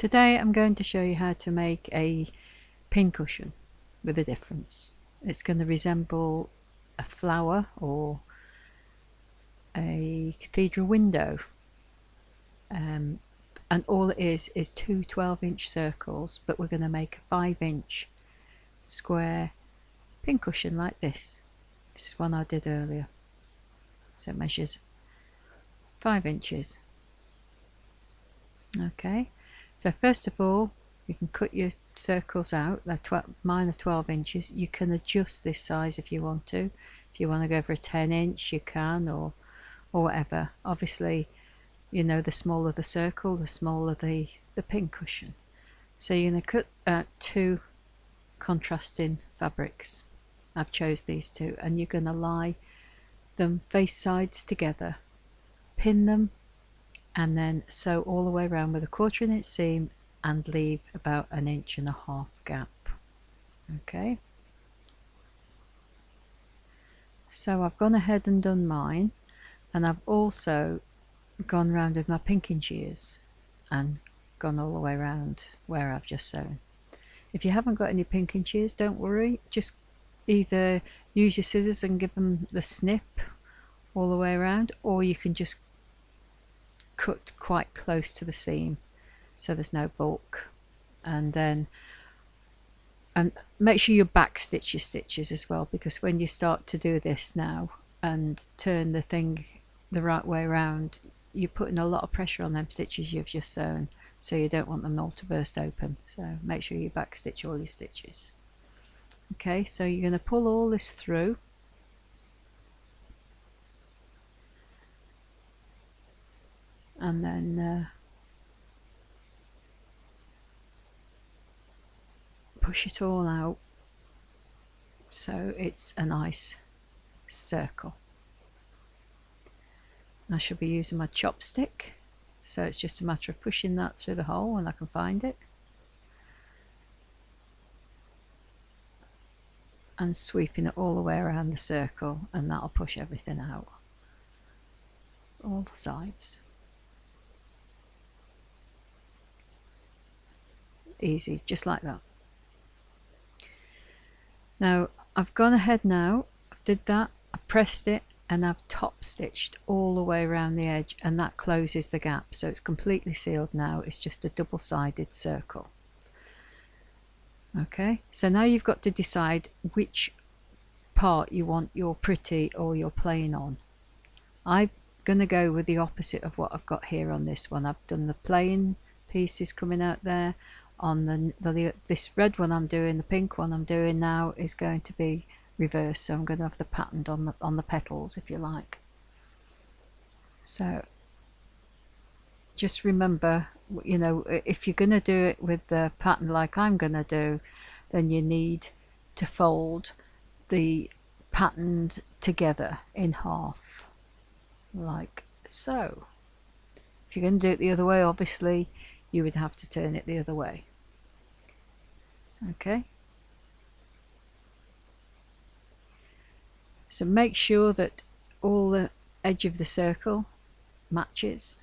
Today I'm going to show you how to make a pincushion with a difference. It's going to resemble a flower or a cathedral window, and all it is two 12-inch circles, but we're going to make a 5-inch square pincushion like this. This is one I did earlier, so it measures 5 inches. Okay, so first of all you can cut your circles out. Mine are 12 inches. You can adjust this size if you want to. If you want to go for a 10-inch you can, or whatever. Obviously, you know, the smaller the circle, the smaller the pincushion. So you're going to cut out two contrasting fabrics. I've chose these two, and you're going to lie them face sides together, pin them, and then sew all the way around with a 1/4 inch seam and leave about 1.5 inches gap. Okay, so I've gone ahead and done mine, and I've also gone round with my pinking shears and gone all the way around where I've just sewn. If you haven't got any pinking shears, don't worry, just either use your scissors and give them the snip all the way around, or you can just cut quite close to the seam so there's no bulk. And then make sure you back stitch your stitches as well, because when you start to do this now and turn the thing the right way around, you're putting a lot of pressure on them stitches you've just sewn, so you don't want them all to burst open. So make sure you back stitch all your stitches. Okay, so you're going to pull all this through, and then push it all out so it's a nice circle. I should be using my chopstick, so it's just a matter of pushing that through the hole when I can find it, and sweeping it all the way around the circle, and that'll push everything out, all the sides. Easy, just like that. Now I've gone ahead now, I've did that, I pressed it, and I've top stitched all the way around the edge, and that closes the gap, so it's completely sealed now. It's just a double-sided circle. Okay, so now you've got to decide which part you want your pretty or your plain on. I'm going to go with the opposite of what I've got here on this one. I've done the plain pieces coming out there. On this red one I'm doing, the pink one I'm doing now is going to be reversed, so I'm going to have the patterned on the petals, if you like. So just remember, you know, if you're going to do it with the pattern like I'm going to do, then you need to fold the patterned together in half, like so. If you're going to do it the other way, obviously you would have to turn it the other way. Okay, so make sure that all the edge of the circle matches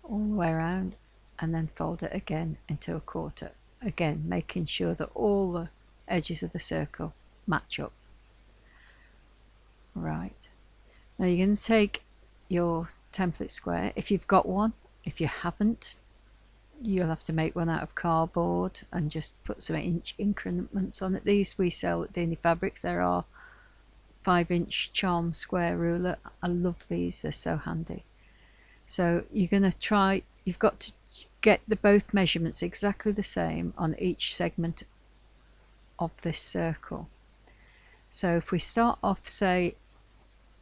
all the way around, and then fold it again into a 1/4, again making sure that all the edges of the circle match up. Right, now you're going to take your template square, if you've got one. If you haven't, you'll have to make one out of cardboard and just put some inch increments on it. These we sell at Deany Fabrics. There are 5-inch charm square ruler. I love these, they're so handy. So you're going to try, you've got to get both measurements exactly the same on each segment of this circle. So if we start off, say,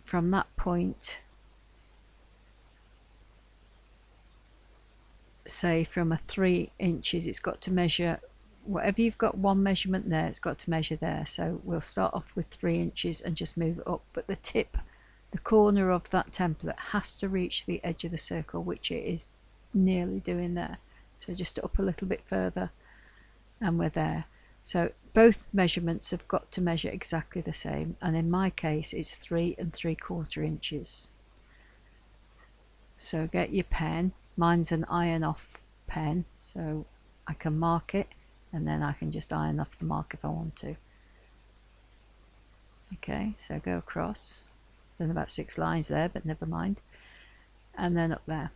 from that point, say from a 3 inches, it's got to measure, whatever you've got one measurement there, it's got to measure there. So we'll start off with 3 inches and just move it up, but the tip, the corner of that template has to reach the edge of the circle, which it is nearly doing there. So just up a little bit further and we're there. So both measurements have got to measure exactly the same, and in my case it's 3 3/4 inches. So get your pen. Mine's an iron off pen, so I can mark it, and then I can just iron off the mark if I want to. Okay, so go across. There's about 6 lines there, but never mind. And then up there.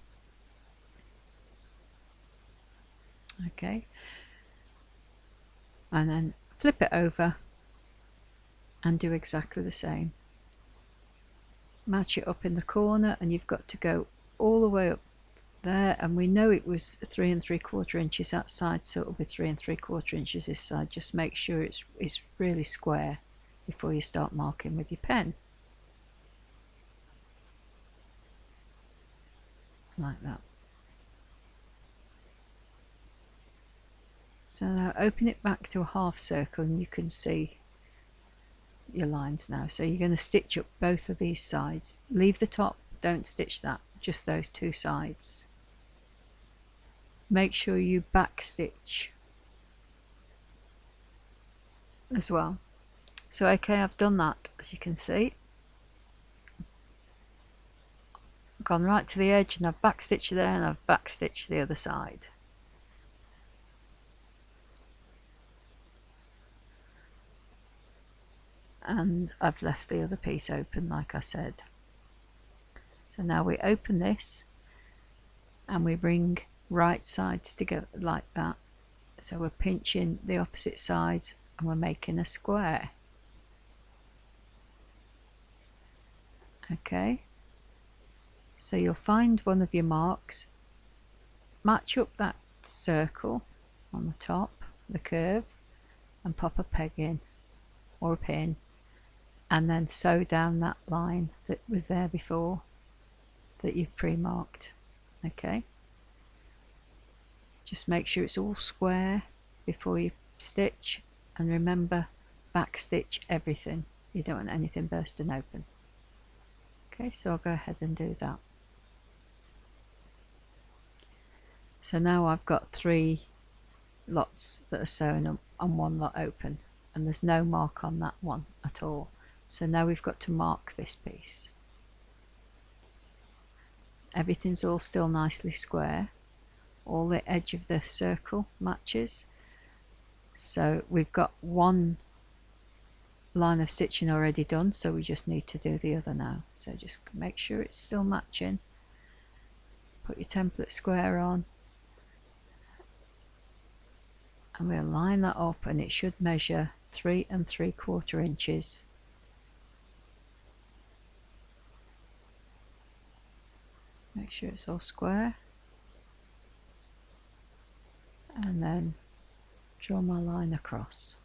Okay, and then flip it over and do exactly the same. Match it up in the corner, and you've got to go all the way up there, and we know it was 3 3/4 inches that side, so it'll be 3 3/4 inches this side. Just make sure it's really square before you start marking with your pen, like that. So now open it back to a half circle, and you can see your lines now. So you're going to stitch up both of these sides. Leave the top, don't stitch that, just those 2 sides. Make sure you back stitch as well. So okay, I've done that, as you can see. I've gone right to the edge, and I've back stitched there, and I've back stitched the other side. And I've left the other piece open, like I said. So now we open this, and we bring right sides together like that. So we're pinching the opposite sides, and we're making a square. Okay, so you'll find one of your marks, match up that circle on the top, the curve, and pop a peg in or a pin, and then sew down that line that was there before that you've pre-marked. Okay, just make sure it's all square before you stitch, and remember, back stitch everything. You don't want anything bursting open. Okay, so I'll go ahead and do that. So now I've got 3 lots that are sewn up and 1 lot open, and there's no mark on that one at all. So now we've got to mark this piece. Everything's all still nicely square. All the edge of the circle matches. So we've got 1 line of stitching already done, so we just need to do the other now. So just make sure it's still matching. Put your template square on, and we'll line that up, and it should measure 3 3/4 inches. Make sure it's all square, and then draw my line across.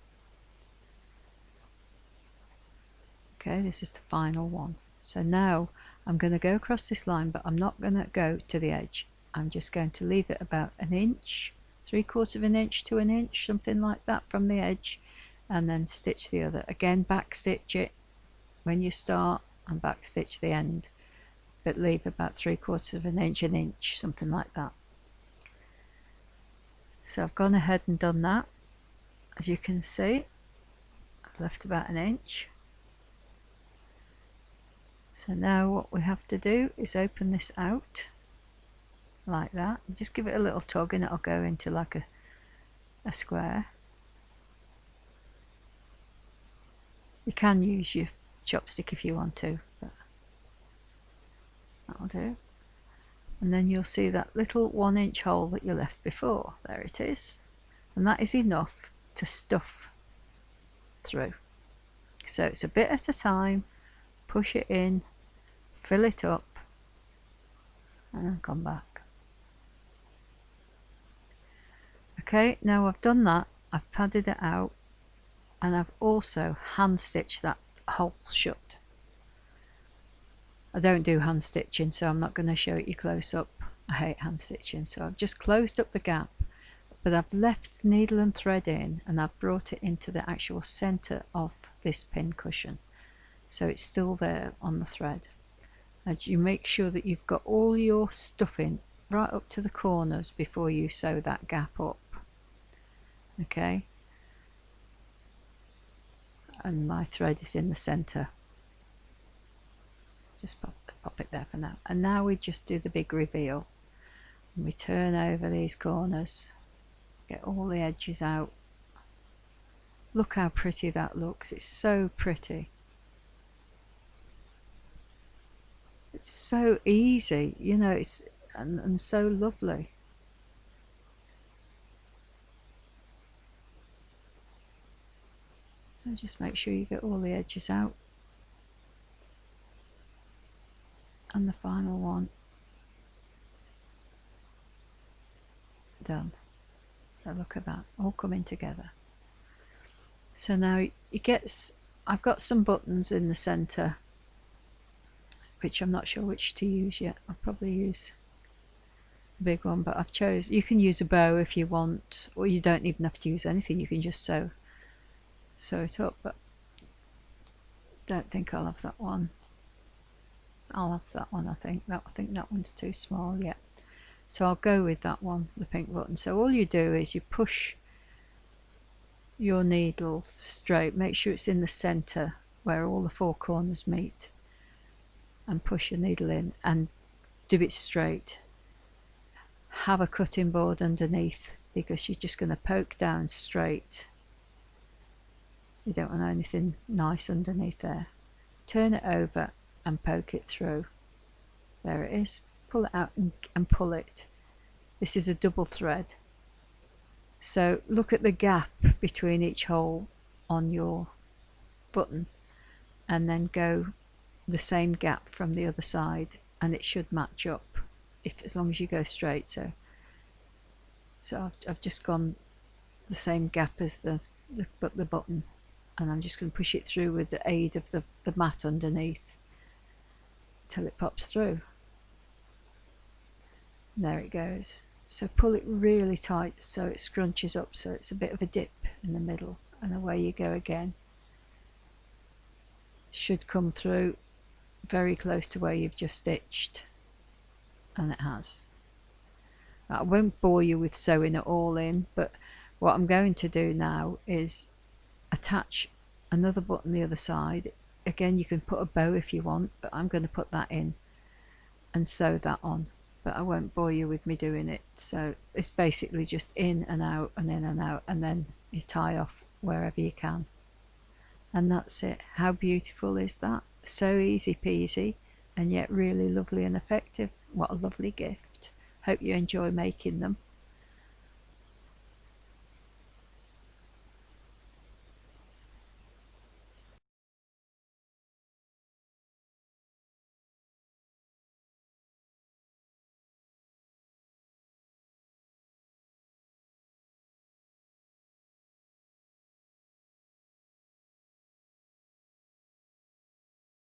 Okay, this is the final one. So now I'm going to go across this line, but I'm not going to go to the edge. I'm just going to leave it about 1 inch, 3/4 of an inch to 1 inch, something like that from the edge, and then stitch the other. Again, back stitch it when you start, and back stitch the end, but leave about 3/4 of an inch, something like that. So I've gone ahead and done that. As you can see, I've left about 1 inch. So now what we have to do is open this out like that. Just give it a little tug, and it'll go into like a square. You can use your chopstick if you want to, but that'll do. And then you'll see that little 1 inch hole that you left before. There it is. And that is enough to stuff through. So it's a bit at a time. Push it in, fill it up, and then come back. Okay, now I've done that, I've padded it out, and I've also hand stitched that hole shut. I don't do hand stitching, so I'm not going to show it you close up. I hate hand stitching, so I've just closed up the gap, but I've left the needle and thread in, and I've brought it into the actual center of this pin cushion. So it's still there on the thread. And you make sure that you've got all your stuffing right up to the corners before you sew that gap up. Okay, and my thread is in the center. Just pop it there for now. And now we just do the big reveal, and we turn over these corners, Get all the edges out. Look how pretty that looks. It's so pretty. It's so easy, you know, it's and so lovely. And just make sure you get all the edges out. And the final one. Done. So look at that, all coming together. So now you get, I've got some buttons in the centre, which I'm not sure which to use yet. I'll probably use the big one, but I've chose, you can use a bow if you want, or you don't even have to use anything, you can just sew it up, but don't think I'll have that one. I'll have that one, I think that one's too small yet. So I'll go with that one, the pink button. So all you do is you push your needle straight, make sure it's in the center where all the four corners meet, and push your needle in and do it straight. Have a cutting board underneath because you're just going to poke down straight. You don't want anything nice underneath there. Turn it over and poke it through. There it is. Pull it out and pull it. This is a double thread. So look at the gap between each hole on your button and then go the same gap from the other side, and it should match up as long as you go straight. So I've just gone the same gap as the button, and I'm just going to push it through with the aid of the mat underneath till it pops through. And there it goes. So pull it really tight so it scrunches up, so it's a bit of a dip in the middle, and away you go again. Should come through very close to where you've just stitched, and it has. I won't bore you with sewing it all in, but what I'm going to do now is attach another button the other side. Again, you can put a bow if you want, but I'm going to put that in and sew that on, but I won't bore you with me doing it. So it's basically just in and out and in and out, and then you tie off wherever you can, and that's it. How beautiful is that? So easy peasy, and yet really lovely and effective. What a lovely gift. Hope you enjoy making them.